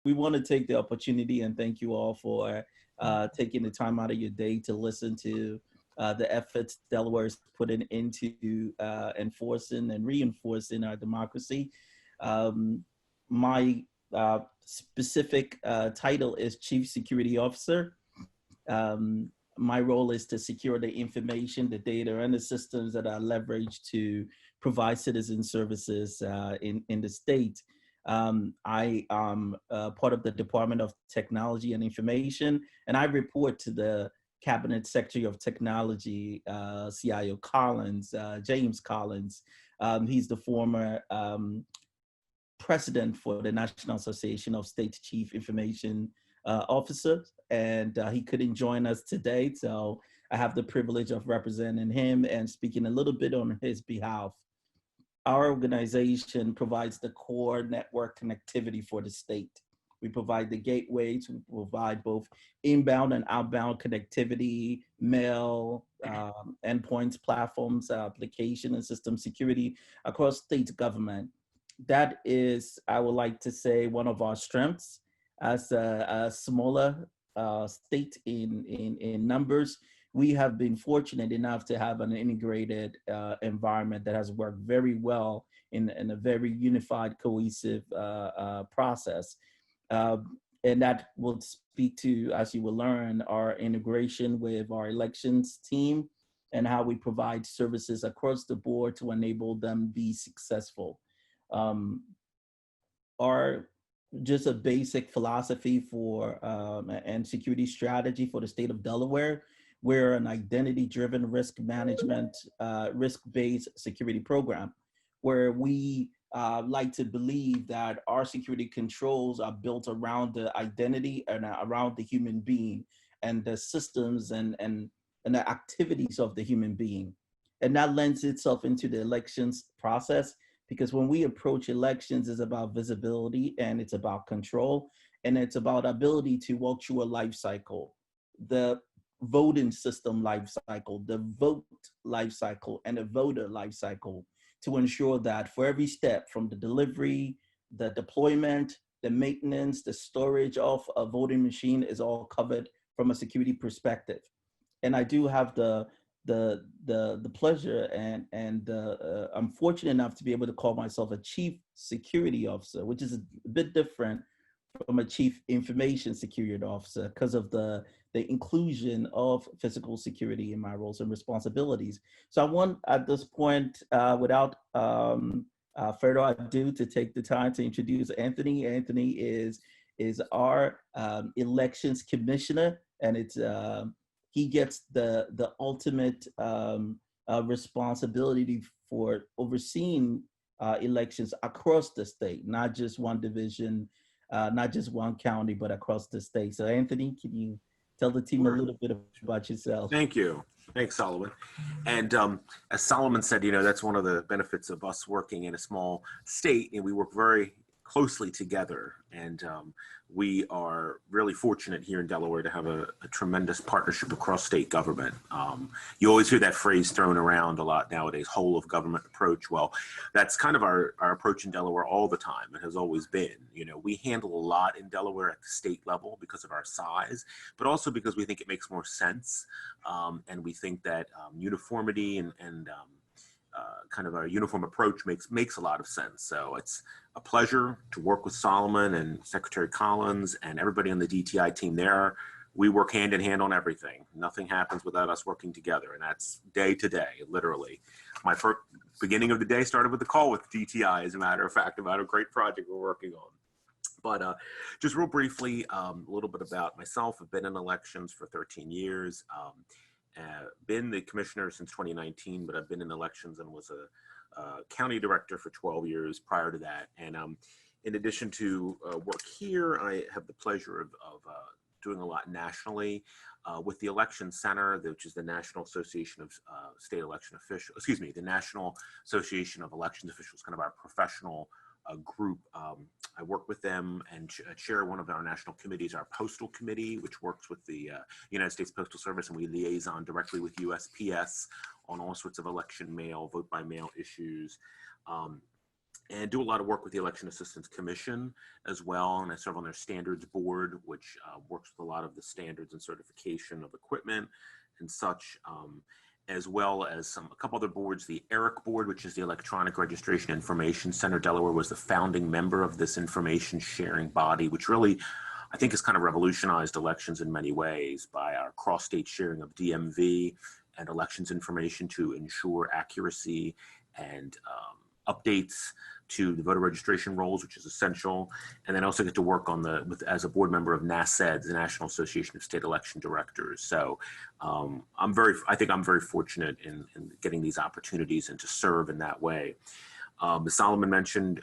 we want to take the opportunity and thank you all for taking the time out of your day to listen to the efforts Delaware is putting into enforcing and reinforcing our democracy. My specific title is Chief Security Officer. My role is to secure the information, the data, and the systems that are leveraged to provide citizen services in the state. I am part of the Department of Technology and Information, and I report to the Cabinet Secretary of Technology, CIO Collins, James Collins. He's the former president for the National Association of State Chief Information Officers, and he couldn't join us today, so I have the privilege of representing him and speaking a little bit on his behalf. Our organization provides the core network connectivity for the state. We provide the gateways, we provide both inbound and outbound connectivity, mail, endpoints, platforms, application and system security across state government. That is, I would like to say, one of our strengths. As a smaller state in numbers, we have been fortunate enough to have an integrated environment that has worked very well in a very unified, cohesive process. And that will speak to, as you will learn, our integration with our elections team and how we provide services across the board to enable them be successful. Our just a basic philosophy for and security strategy for the state of Delaware. We're an identity-driven risk management, risk-based security program, where we like to believe that our security controls are built around the identity and around the human being and the systems and the activities of the human being. And that lends itself into the elections process, because when we approach elections, it's about visibility and it's about control and it's about ability to walk through a life cycle, the voting system life cycle, the vote life cycle, and the voter life cycle, to ensure that for every step from the delivery, the deployment, the maintenance, the storage of a voting machine is all covered from a security perspective. And I do have the pleasure and I'm fortunate enough to be able to call myself a chief security officer, which is a bit different from a chief information security officer because of the inclusion of physical security in my roles and responsibilities. So I want at this point, without further ado, to take the time to introduce Anthony. Anthony is our elections commissioner, and it's he gets the ultimate responsibility for overseeing elections across the state, not just one division, not just one county, but across the state. So Anthony, can you tell the team a little bit about yourself? Thank you. Thanks, Solomon. And as Solomon said, you know, that's one of the benefits of us working in a small state, and we work very closely together. And we are really fortunate here in Delaware to have a tremendous partnership across state government. You always hear that phrase thrown around a lot nowadays, whole of government approach. Well, that's kind of our approach in Delaware all the time. It has always been. You know, we handle a lot in Delaware at the state level because of our size, but also because we think it makes more sense. And we think that uniformity and kind of our uniform approach makes a lot of sense. So it's a pleasure to work with Solomon and Secretary Collins and everybody on the DTI team there. We work hand in hand on everything. Nothing happens without us working together, and that's day to day, literally. My first beginning of the day started with the call with DTI, as a matter of fact, about a great project we're working on. But just real briefly, a little bit about myself. I've been in elections for 13 years. Been the commissioner since 2019, but I've been in elections and was a county director for 12 years prior to that. And in addition to work here, I have the pleasure of doing a lot nationally with the Election Center, which is the National Association of State Election Officials, excuse me, the National Association of Elections Officials, kind of our professional group. I work with them and chair one of our national committees, our Postal Committee, which works with the United States Postal Service, and we liaison directly with USPS on all sorts of election mail, vote by mail issues. and do a lot of work with the Election Assistance Commission as well. And I serve on their standards board, which works with a lot of the standards and certification of equipment and such, as well as a couple other boards. The ERIC board, which is the Electronic Registration Information Center. Delaware was the founding member of this information sharing body, which really, I think, has kind of revolutionized elections in many ways by our cross-state sharing of DMV and elections information to ensure accuracy and updates to the voter registration rolls, which is essential. And then I also get to work on as a board member of NASED, the National Association of State Election Directors. So I think I'm very fortunate in getting these opportunities and to serve in that way. As Solomon mentioned,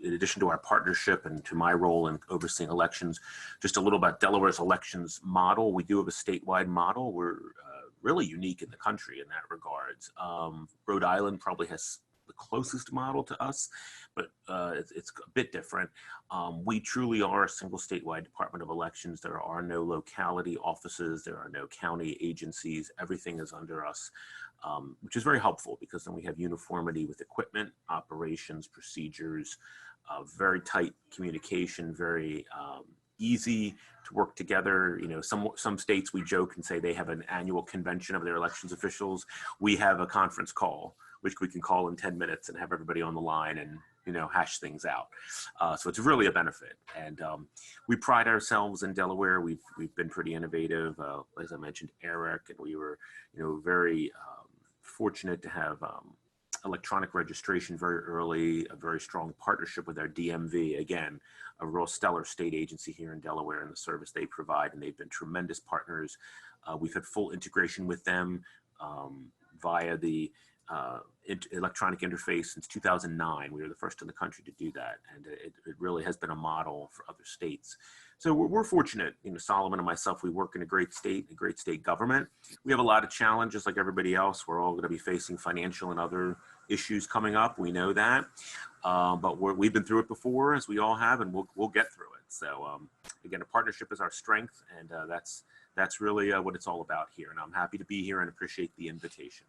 in addition to our partnership and to my role in overseeing elections, just a little about Delaware's elections model. We do have a statewide model. We're really unique in the country in that regards. Rhode Island probably has the closest model to us, but it's a bit different. We truly are a single statewide Department of Elections. There are no locality offices. There are no county agencies. Everything is under us, which is very helpful because then we have uniformity with equipment, operations, procedures, very tight communication, very easy to work together. You know, some states, we joke and say they have an annual convention of their elections officials. We have a conference call, which we can call in 10 minutes and have everybody on the line and, you know, hash things out. So it's really a benefit. And we pride ourselves in Delaware. We've been pretty innovative. As I mentioned, Eric, and we were, you know, very fortunate to have electronic registration very early, a very strong partnership with our DMV. Again, a real stellar state agency here in Delaware and the service they provide, and they've been tremendous partners. We've had full integration with them via the electronic interface since 2009. We were the first in the country to do that, and it really has been a model for other states. So we're fortunate, you know, Solomon and myself, we work in a great state government. We have a lot of challenges like everybody else. We're all going to be facing financial and other issues coming up. We know that, but we've been through it before, as we all have, and we'll get through it. So again, a partnership is our strength, and that's really what it's all about here. And I'm happy to be here and appreciate the invitation.